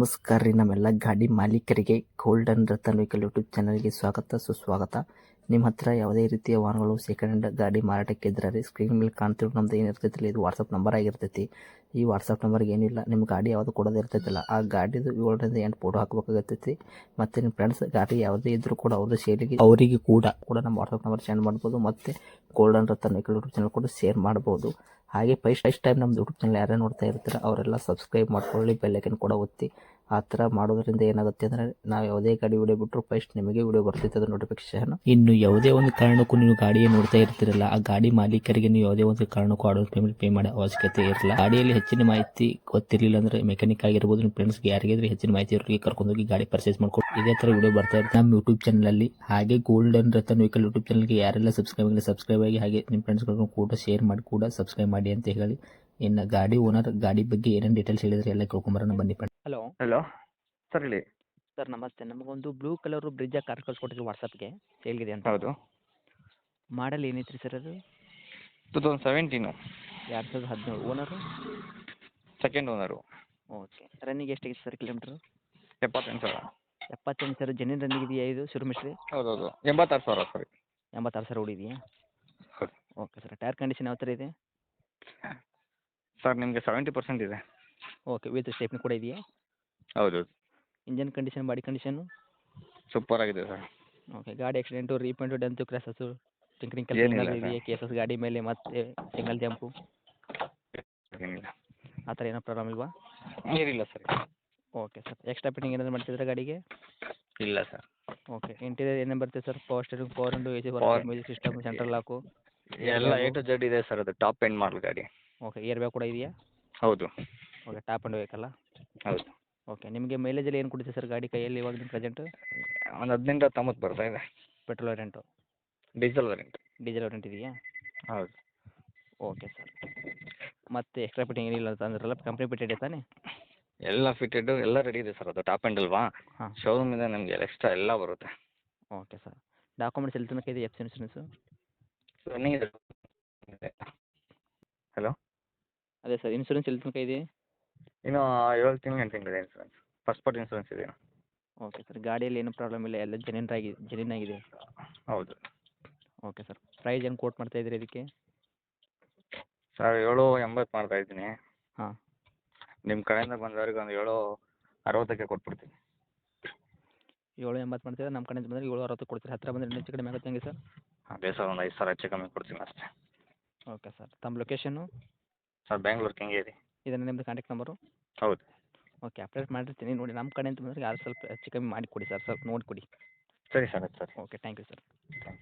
ನಮಸ್ಕಾರ ರೀ ನಮ್ಮೆಲ್ಲ ಗಾಡಿ ಮಾಲೀಕರಿಗೆ ಗೋಲ್ಡನ್ ರತನ್ ವೆಹಿಕಲ್ ಯೂಟ್ಯೂಬ್ ಚಾನಲ್ಗೆ ಸ್ವಾಗತ ಸುಸ್ವಾಗತ. ನಿಮ್ಮ ಹತ್ರ ಯಾವುದೇ ರೀತಿಯ ವಾಹನಗಳು ಸೆಕೆಂಡ್ ಹ್ಯಾಂಡ್ ಗಾಡಿ ಮಾರಾಟಕ್ಕೆ ಇದ್ರೆ ರೀ ಸ್ಕ್ರೀನ್ ಮೇಲೆ ಕಾಣ್ತಿರೋ ನಮ್ದು ಏನಿರ್ತೈತಿಲ್ಲ ಇದು ವಾಟ್ಸಪ್ ನಂಬರ್ ಆಗಿರ್ತೈತಿ. ಈ ವಾಟ್ಸಪ್ ನಂಬರ್ಗೆ ಏನಿಲ್ಲ ನಿಮ್ಮ ಗಾಡಿ ಯಾವುದು ಕೊಡೋದು ಇರ್ತೈತಿಲ್ಲ ಆ ಗಾಡಿದು 7ರಿಂದ 8 ಫೋಟೋ ಹಾಕಬೇಕಾಗತ್ತೈತಿ. ಮತ್ತು ನಿಮ್ಮ ಫ್ರೆಂಡ್ಸ್ ಗಾಡಿ ಯಾವುದೇ ಇದ್ರೂ ಕೂಡ ಅವ್ರದ್ದು ಸೇಲಿಗೆ ಅವರಿಗೆ ಕೂಡ ನಮ್ಮ ವಾಟ್ಸಪ್ ನಂಬರ್ ಸೆಂಡ್ ಮಾಡ್ಬೋದು. ಮತ್ತು golden Ratan vehicle YouTube channel ಕೂಡ ಶೇರ್ ಮಾಡ್ಬೋದು. ಹಾಗೆ ಫಸ್ಟ್ ಟೈಮ್ ನಮ್ಮ ಯೂಟ್ಯೂಬ್ ಚಾನಲ್ ಯಾರೇ ನೋಡ್ತಾ ಇರ್ತಾರೆ ಅವರೆಲ್ಲ ಸಬ್ಸ್ಕ್ರೈಬ್ ಮಾಡ್ಕೊಳ್ಳಿ, ಬೆಲ್ ಐಕನ್ ಕೂಡ ಒತ್ತಿ. ಆ ಥರ ಮಾಡೋದ್ರಿಂದ ಏನಾಗುತ್ತೆ ಅಂದರೆ ನಾವು ಯಾವುದೇ ಗಾಡಿ ವಿಡಿಯೋ ಬಿಟ್ಟರು ಫಸ್ಟ್ ನಿಮಗೆ ವಿಡಿಯೋ ಬರ್ತೈತೆ ಅದು ನೋಟಿಫಿಕೇಶನ್. ಇನ್ನು ಯಾವುದೇ ಒಂದು ಕಾರಣಕ್ಕೂ ನೀವು ಗಾಡಿயை ನೋಡ್ತಾ ಇರ್ತಿರಲ್ಲ ಆ ಗಾಡಿ ಮಾಲೀಕರಿಗೆ ನೀವು ಯಾವುದೇ ಒಂದು ಕಾರಣಕ್ಕೂ ಅಡ್ವಾನ್ಸ್ ಪೇಮೆಂಟ್ ಪೇ ಮಾಡೋ ಅವಶ್ಯಕತೆ ಇರಲ್ಲ. ಗಾಡಿಯಲ್ಲಿ ಹೆಚ್ಚಿನ ಮಾಹಿತಿ ಗೊತ್ತಿರಲಿಲ್ಲ ಅಂದರೆ ಮೆಕ್ಯಾನಿಕ್ ಆಗಿರ್ಬೋದು, ನಿಮ್ಮ ಫ್ರೆಂಡ್ಸ್ಗೆ ಯಾರಿಗಾದ್ರೆ ಹೆಚ್ಚಿನ ಮಾಹಿತಿ ಇರೋರಿಗೆ ಕರ್ಕೊಂಡೋಗಿ ಗಾಡಿ ಪರ್ಚೇಸ್ ಮಾಡ್ಕೊಂಡು ಇದೇ ಥರ ವಿಡಿಯೋ ಬರ್ತಾ ಇರುತ್ತೆ ನಮ್ಮ ಯೂಟ್ಯೂಬ್ ಚಾನಲಲ್ಲಿ. ಹಾಗೆ ಗೋಲ್ಡನ್ ರತನ್ ವೆಹಿಕಲ್ ಯೂಟ್ಯೂಬ್ ಚಾನಲ್ಗೆ ಯಾರೆಲ್ಲ ಸಬ್ಸ್ಕ್ರೈಬ್ ಆಗಿ ಹಾಗೆ ನಿಮ್ಮ ಫ್ರೆಂಡ್ಸ್ಗಳನ್ನು ಕೂಡ ಶೇರ್ ಮಾಡಿ ಕೂಡ ಸಬ್ಸ್ಕ್ರೈಬ್ ಮಾಡಿ ಅಂತ ಹೇಳಿ. ಇನ್ನು ಗಾಡಿ ಓನರ್ ಗಾಡಿ ಬಗ್ಗೆ ಏನೇನು ಡೀಟೇಲ್ಸ್ ಹೇಳಿದ್ರೆ ಎಲ್ಲ ಕೇಳ್ಕೊಂಬರೋಣ ಬನ್ನಿ. ಹಲೋ ಸರ್ ಹೇಳಿ. ಸರ್ ನಮಸ್ತೆ. ನಮಗೊಂದು ಬ್ಲೂ ಕಲರು ಬ್ರಿಡ್ಜ ಕಾರ್ ಕಳ್ಸಿಕೊಟ್ಟಿದ್ರಿ ವಾಟ್ಸಪ್ಗೆ ಸೇಲ್ಗಿದೆ ಅಂತ. ಹೌದು, ಮಾಡಲ್ ಏನೈತ್ರಿ ಸರ್ ಅದು? 2017 2017. Owner? Second owner. Okay. Running ಎಷ್ಟಾಗಿತ್ತು sir kilometre? 78,000. 78 sir. Genuine running ಇದೆಯಾ ಇದು ಶಿವಮಿಶ್ರಿ? ಹೌದೌದು, 86,000 ಸರಿ. 86,000 ಓಡಿದೆಯಾ? ಹೌದು ಓಕೆ ಸರ್. ಟೈರ್ ಕಂಡೀಷನ್ ಯಾವ ಥರ ಇದೆ? ಸರ್ ನಿಮಗೆ 70% ಇದೆ. ಓಕೆ. ವಿತ್ ಸ್ಟೆಪ್ನಿ ಕೂಡ ಇದೆಯಾ? ಹೌದು, engine condition, body condition? Super ಆಗಿದೆ ಸರ್. ಓಕೆ. ಗಾಡಿ ಆಕ್ಸಿಡೆಂಟು, ರೀಪೇಂಟು, ಡೆಂತು, ಕ್ರ್ಯಾಸಸ್ಸು, ಟಿಂಕರಿಂಗ್ ಏನಿಲ್ಲ ಕೆಲಸ ಸರ್. ಇದೆಯಾ? ಕೇಸಸ್ ಗಾಡಿ ಮೇಲೆ ಮತ್ತೆ ಸಿಂಗಲ್ ಜಂಪು ಏನಿಲ್ಲ, ಆ ಥರ ಏನೋ ಪ್ರಾಬ್ಲಮ್ ಇಲ್ವಾ? ಏನಿಲ್ಲ sir. Okay sir. Extra fitting ಏನಾದರೂ ಮಾಡ್ತಿದ್ರೆ ಗಾಡಿಗೆ? ಇಲ್ಲ ಸರ್. ಓಕೆ. ಇಂಟೀರಿಯರ್ ಏನೇನು ಬರ್ತದೆ sir? Power steering, power window, A C Power- ಬರುತ್ತೆ, ಮ್ಯೂಸಿಕ್ ಸಿಸ್ಟಮ್, ಸೆಂಟ್ರಲ್ ಲಾಕು, ಎಲ್ಲ A to Z ಇದೆ ಸರ್. ಅದು ಟಾಪ್ ಎಂಡ್ ಮಾಡಲ್ ಗಾಡಿ. ಓಕೆ. ಏರ್ ಬ್ಯಾಗ್ ಕೂಡ ಇದೆಯಾ? ಹೌದು ಓಕೆ. Top and ವೆಹಿಕಲ್ಲ? ಹೌದು. ಓಕೆ. ನಿಮಗೆ ಮೈಲೇಜಲ್ಲಿ ಏನು ಕೊಡುತ್ತೆ ಸರ್ ಗಾಡಿ ಕೈಯಲ್ಲಿ ಇವಾಗ ನಿಮ್ಮ ಪ್ರೆಸೆಂಟು? ಒಂದು 18-19 ಬರ್ತಾ ಇದೆ. Petrol variant? Diesel variant. Diesel variant ಇದೆಯಾ? ಹೌದು. Okay sir. ಮತ್ತೆ ಎಕ್ಸ್ಟ್ರಾ ಫಿಟ್ಟಿಂಗ್ ಏನಿಲ್ಲ ಅಂತ ಅಂದ್ರಲ್ಲ, ಕಂಪ್ನಿ ಫಿಟ್ಟೆಡ್ ತಾನೆ? ಎಲ್ಲ ಫಿಟೆಡ್, ಎಲ್ಲ ರೆಡಿ ಇದೆ ಸರ್. ಅದು ಟಾಪ್ ಎಂಡ್ ಅಲ್ವಾ, ಹಾಂ. ಶೋರೂಮಿಂದ ನಿಮಗೆ ಎಕ್ಸ್ಟ್ರಾ ಎಲ್ಲ ಬರುತ್ತೆ. Okay sir. ಡಾಕ್ಯುಮೆಂಟ್ಸ್ ಎಲ್ಲಿ ತನಕ ಇದೆ? F C insurance? ರನ್ನಿಂಗ್ ಇದೆ. ಹಲೋ, ಅದೇ ಸರ್, ಇನ್ಸೂರೆನ್ಸ್ ಎಲ್ಲಿ ತನಕ ಇದೆ? ಇನ್ನು 7 ತಿಂಗಳು 8 ತಿಂಗಳಿದೆ ಇನ್ಸೂರೆನ್ಸ್. ಫಸ್ಟ್ ಪಾರ್ಟಿ ಇನ್ಸೂರೆನ್ಸ್ ಇದೆ. Okay sir. ಗಾಡಿಯಲ್ಲಿ ಏನೂ ಪ್ರಾಬ್ಲಮ್ ಇಲ್ಲ, ಎಲ್ಲ ಜೆನ್ಯೂನ್ ಆಗಿದೆ? ಹೌದು ಓಕೆ ಸರ್. ಪ್ರೈಸ್ ಏನು ಕೋಟ್ ಮಾಡ್ತಾ ಇದ್ದೀರಿ ಇದಕ್ಕೆ? ಸರ್ 780 ಮಾಡ್ತಾ ಇದ್ದೀನಿ. ಹಾಂ. ನಿಮ್ಮ ಕಡೆಯಿಂದ ಬಂದವ್ರಿಗೆ ಒಂದು 760ಕ್ಕೆ ಕೊಟ್ಬಿಡ್ತೀನಿ. 780 ಮಾಡ್ತಿದ್ರೆ ನಮ್ಮ ಕಡೆಯಿಂದ ಬಂದರೆ 760 ಕೊಡ್ತೀರಿ. ಹತ್ತಿರ ಬಂದರೆ ಇನ್ನೂ ಹೆಚ್ಚು ಕಡಿಮೆ ಆಗುತ್ತೆ ಹೆಂಗೆ ಸರ್? ಅದೇ ಸರ್, ಒಂದು 5,000 ಹೆಚ್ಚು ಕಮ್ಮಿ ಕೊಡ್ತೀನಿ ಅಷ್ಟೇ. Okay sir. ತಮ್ಮ ಲೊಕೇಶನ್ನು? ಸರ್ ಬೆಂಗಳೂರು ಕೆಂಗೇರಿ. ಇದನ್ನು ನಿಮ್ಮದು ಕಾಂಟ್ಯಾಕ್ಟ್ ನಂಬರು? ಹೌದು. ಓಕೆ. ಅಪ್ಡೇಟ್ ಮಾಡಿರ್ತೀನಿ ನೋಡಿ. ನಮ್ಮ ಕಡೆಯಿಂದ ಬಂದರೆ ಯಾರು ಸ್ವಲ್ಪ ಹೆಚ್ಚು ಕಮ್ಮಿ ಮಾಡಿ ಕೊಡಿ ಸರ್, ಸ್ವಲ್ಪ ನೋಡಿ ಕೊಡಿ. ಸರಿ ಸರ್, ಆಯ್ತು sir. Okay. Thank you sir. Thank you.